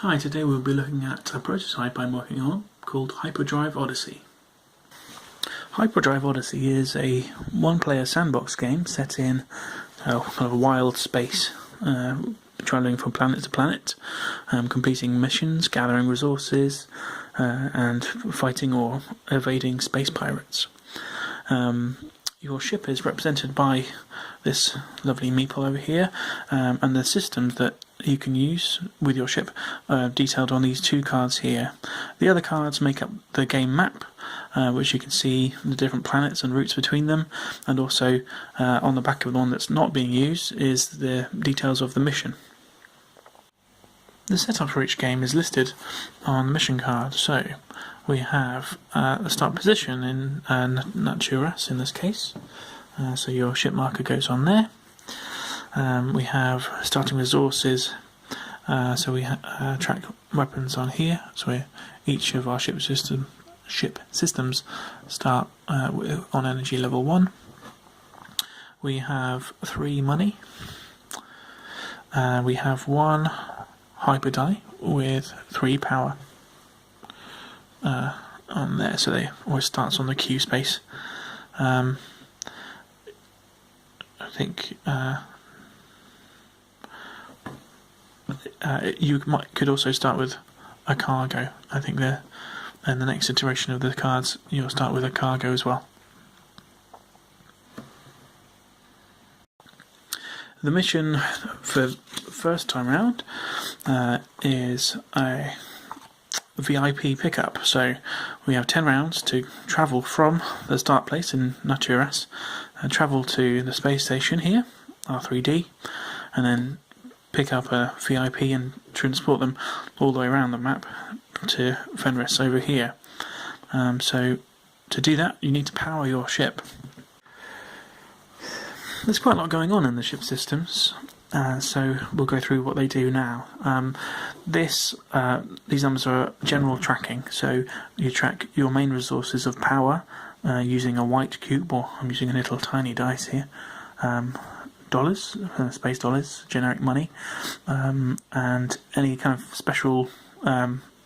Hi, today we'll be looking at a prototype I'm working on called Hyperdrive Odyssey. Hyperdrive Odyssey is a one-player sandbox game set in kind of a wild space, travelling from planet to planet, completing missions, gathering resources, and fighting or evading space pirates. Your ship is represented by this lovely meeple over here, and the systems that you can use with your ship are detailed on these two cards here. The other cards make up the game map, which you can see the different planets and routes between them, and also on the back of the one that's not being used is the details of the mission. The setup for each game is listed on the mission card, so we have a start position in Naturas in this case, so your ship marker goes on there. We have starting resources, so we track weapons on here, so each of our ship systems start on energy level 1. We have 3 money, we have 1 hyper die with 3 power on there, so they always starts on the Q space. I think you could also start with a cargo. I think in the next iteration of the cards you'll start with a cargo as well. The mission for first time round is a VIP pickup, so we have 10 rounds to travel from the start place in Naturas and travel to the space station here, R3D, and then pick up a VIP and transport them all the way around the map to Fenris over here. So to do that you need to power your ship. There's quite a lot going on in the ship systems, so we'll go through what they do now. These numbers are general tracking, so you track your main resources of power using a white cube, or I'm using a little tiny dice here, dollars, space dollars, generic money, and any kind of special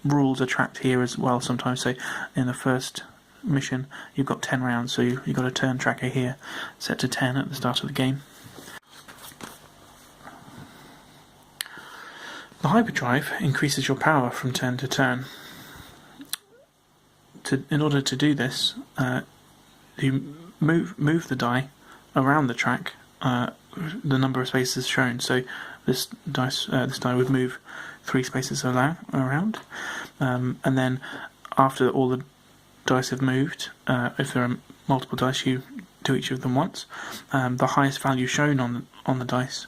rules are tracked here as well sometimes. So in the first mission you've got 10 rounds, so you've got a turn tracker here set to 10 at the start of the game. The hyperdrive increases your power from turn to turn. In order to do this, you move the die around the track the number of spaces shown. So this die would move 3 spaces around, and then after all the dice have moved, if there are multiple dice, you do each of them once. The highest value shown on the dice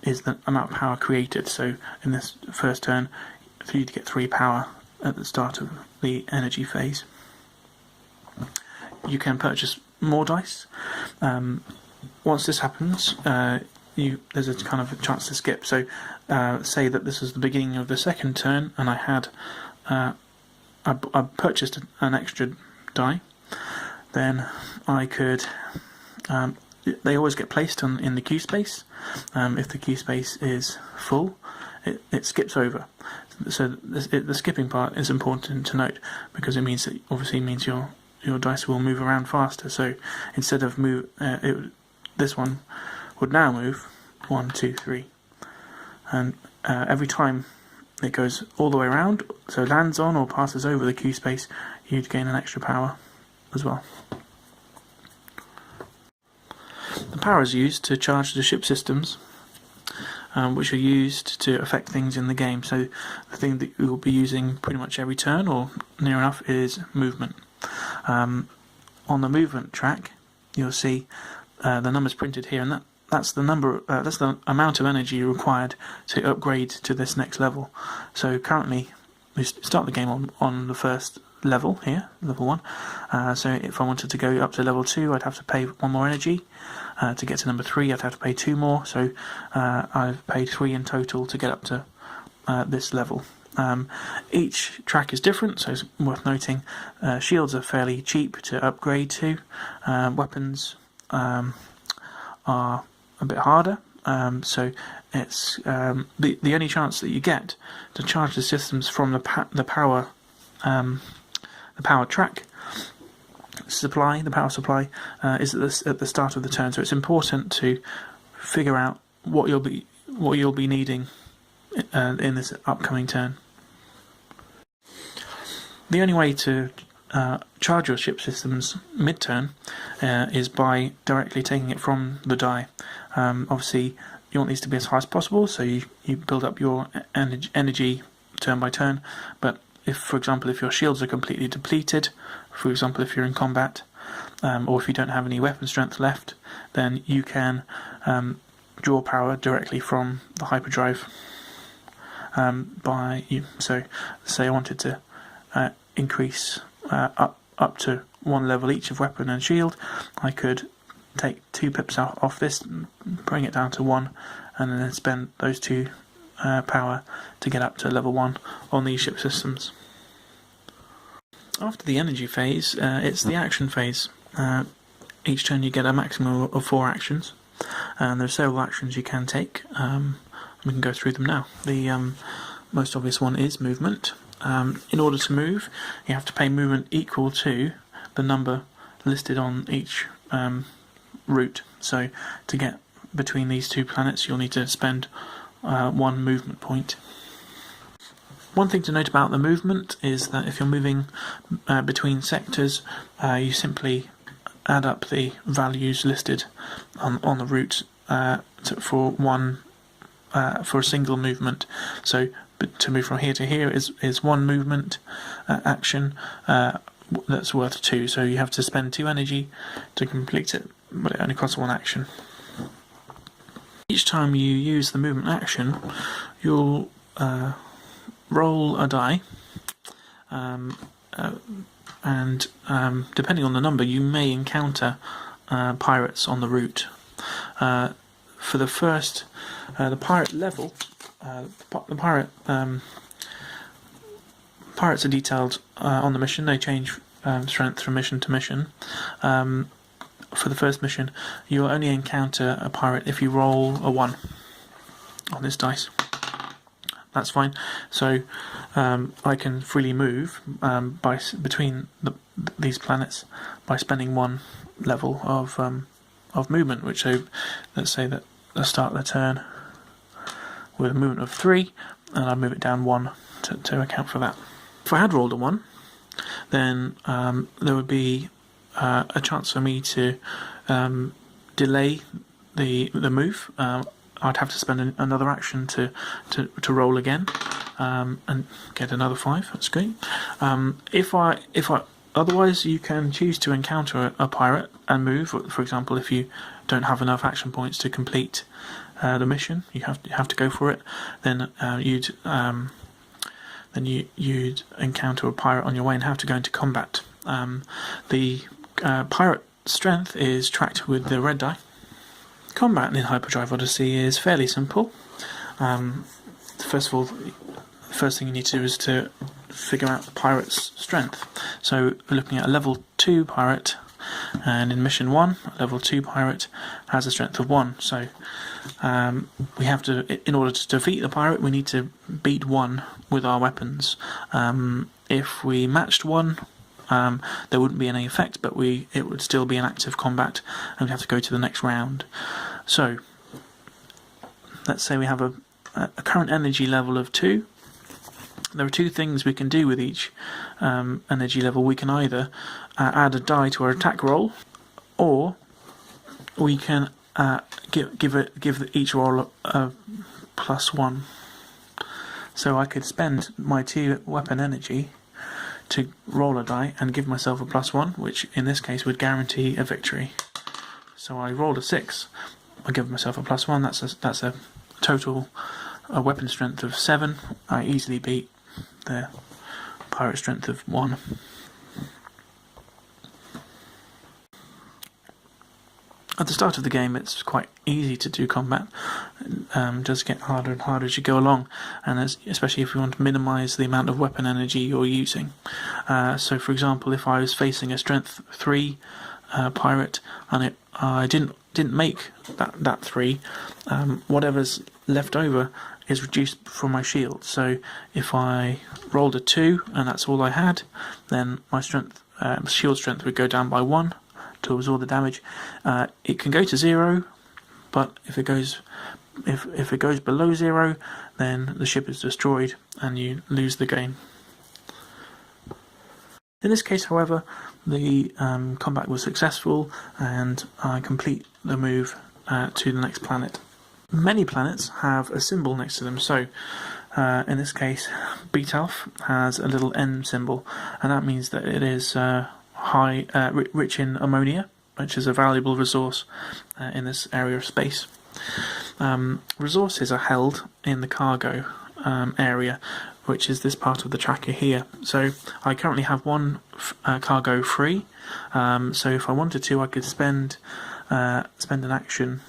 is the amount of power created. So in this first turn, for you to get 3 power at the start of the energy phase. You can purchase more dice. Once this happens, there's a kind of a chance to skip. So say that this is the beginning of the second turn, and I had I purchased an extra die, then I could. They always get placed in the queue space. If the queue space is full, it skips over. So the skipping part is important to note, because it means that obviously means your dice will move around faster. So instead of this one would now move 1, 2, 3, and every time it goes all the way around, so lands on or passes over the queue space, you'd gain an extra power as well. The power is used to charge the ship systems, which are used to affect things in the game. So the thing that you'll be using pretty much every turn, or near enough, is movement. On the movement track, you'll see the numbers printed here, and that's the number. That's the amount of energy required to upgrade to this next level. So currently, we start the game on the first level here, level 1. So if I wanted to go up to level 2, I'd have to pay 1 more energy. To get to number 3, I'd have to pay 2 more. So I've paid 3 in total to get up to this level. Each track is different, so it's worth noting. Shields are fairly cheap to upgrade to. Weapons are a bit harder. So it's the only chance that you get to charge the systems from the power track supply, the power supply, is at the start of the turn. So it's important to figure out what you'll be needing in this upcoming turn. The only way to charge your ship systems mid-turn is by directly taking it from the die. Obviously, you want these to be as high as possible, so you build up your energy turn by turn. But if, for example, if your shields are completely depleted, for example, if you're in combat, or if you don't have any weapon strength left, then you can draw power directly from the hyperdrive. So, say I wanted to increase up to one level each of weapon and shield, I could take 2 pips off this, bring it down to 1, and then spend those 2 power to get up to level 1 on these ship systems. After the energy phase, it's the action phase. Each turn you get a maximum of 4 actions, and there are several actions you can take. We can go through them now. The most obvious one is movement. In order to move, you have to pay movement equal to the number listed on each route. So to get between these 2 planets, you'll need to spend 1 movement point. One thing to note about the movement is that if you're moving between sectors, you simply add up the values listed on the route for a single movement. So to move from here to here is 1 movement action that's worth 2. So you have to spend 2 energy to complete it, but it only costs 1 action. Each time you use the movement action, you'll roll a die, and depending on the number, you may encounter pirates on the route. For the first, the pirate level, pirates are detailed on the mission. They change strength from mission to mission. For the first mission, you will only encounter a pirate if you roll a 1 on this dice. That's fine. So I can freely move between these planets by spending 1 level of movement. Which, so let's say that I start the turn with a movement of 3, and I move it down 1 to account for that. If I had rolled a 1, then there would be a chance for me to delay the move. I'd have to spend another action to roll again and get another 5. That's great. If I otherwise, you can choose to encounter a pirate and move. For example, if you don't have enough action points to complete the mission, you have to go for it. Then you'd encounter a pirate on your way and have to go into combat. The pirate strength is tracked with the red die. Combat in Hyperdrive Odyssey is fairly simple. First of all, the first thing you need to do is to figure out the pirate's strength. So we're looking at a level 2 pirate, and in mission 1, a level 2 pirate has a strength of 1. So we have to, in order to defeat the pirate, we need to beat 1 with our weapons. If we matched 1, there wouldn't be any effect, but it would still be an active combat, and we'd have to go to the next round. So let's say we have a current energy level of 2. There are 2 things we can do with each energy level. We can either add a die to our attack roll, or we can give each roll a +1. So I could spend my 2 weapon energy to roll a die and give myself a +1, which in this case would guarantee a victory. So I rolled a 6. I give myself a +1. That's a total weapon strength of 7. I easily beat the pirate strength of 1. At the start of the game, it's quite easy to do combat. It does get harder and harder as you go along, and especially if you want to minimise the amount of weapon energy you're using. So, for example, if I was facing a strength 3 pirate and I didn't didn't make that 3, whatever's left over is reduced from my shield. So if I rolled a 2 and that's all I had, then my shield strength would go down by 1 to absorb the damage. It can go to 0, but if it goes below 0, then the ship is destroyed and you lose the game. In this case, however, the combat was successful and I complete the move to the next planet. Many planets have a symbol next to them, so in this case, Beetalf has a little N symbol, and that means that it is rich in ammonia, which is a valuable resource in this area of space. Resources are held in the cargo area, which is this part of the tracker here. So I currently have 1 cargo free, so if I wanted to, I could spend an action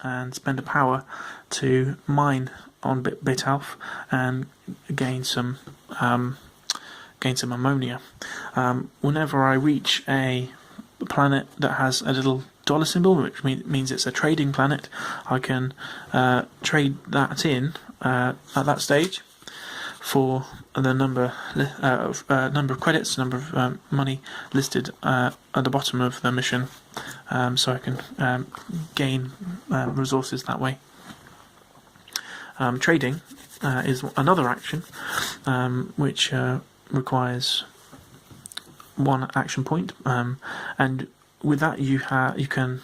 and spend a power to mine on Beetalf and gain some ammonia. Whenever I reach a planet that has a little dollar symbol, which means it's a trading planet, I can trade that in at that stage for the number of credits, number of money listed at the bottom of the mission, so I can gain resources that way. Trading is another action which requires 1 action point, and with that you can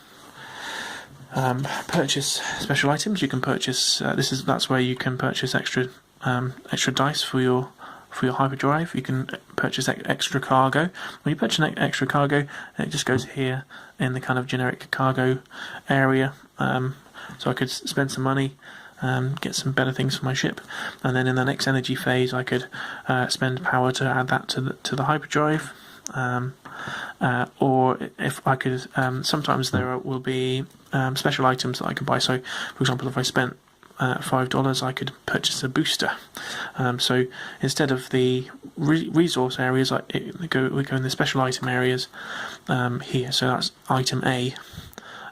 purchase special items. You can purchase that's where you can purchase extra dice for your hyperdrive. You can purchase extra cargo. When you purchase an extra cargo, it just goes here in the kind of generic cargo area. So I could spend some money, get some better things for my ship, and then in the next energy phase I could spend power to add that to the hyperdrive. Or if I could, sometimes there will be special items that I can buy. So, for example, if I spent $5, I could purchase a booster. So instead of the resource areas, we go in the special item areas here. So that's item A,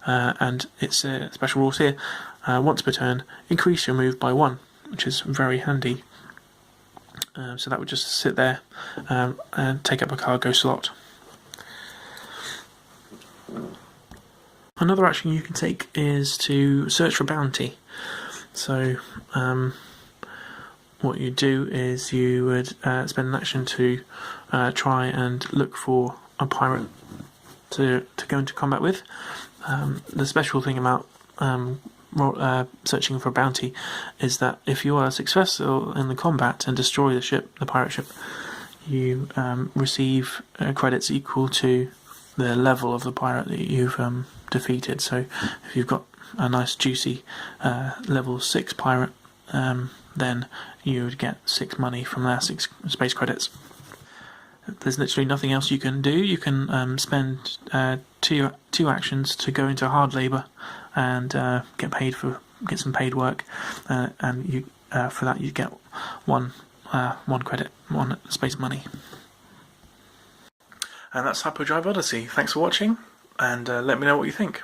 and it's a special rules here. Once per turn, increase your move by 1, which is very handy. So that would just sit there and take up a cargo slot. Another action you can take is to search for bounty. So what you do is you would spend an action to try and look for a pirate to go into combat with. The special thing about searching for bounty is that if you are successful in the combat and destroy the pirate ship, you receive credits equal to the level of the pirate that you've defeated. So if you've got a nice juicy level 6 pirate, then you would get 6 money from there, 6 space credits. There's literally nothing else you can do. You can spend two actions to go into hard labour and get some paid work, and you for that you get one credit, 1 space money. And that's Hyperdrive Odyssey. Thanks for watching, and let me know what you think.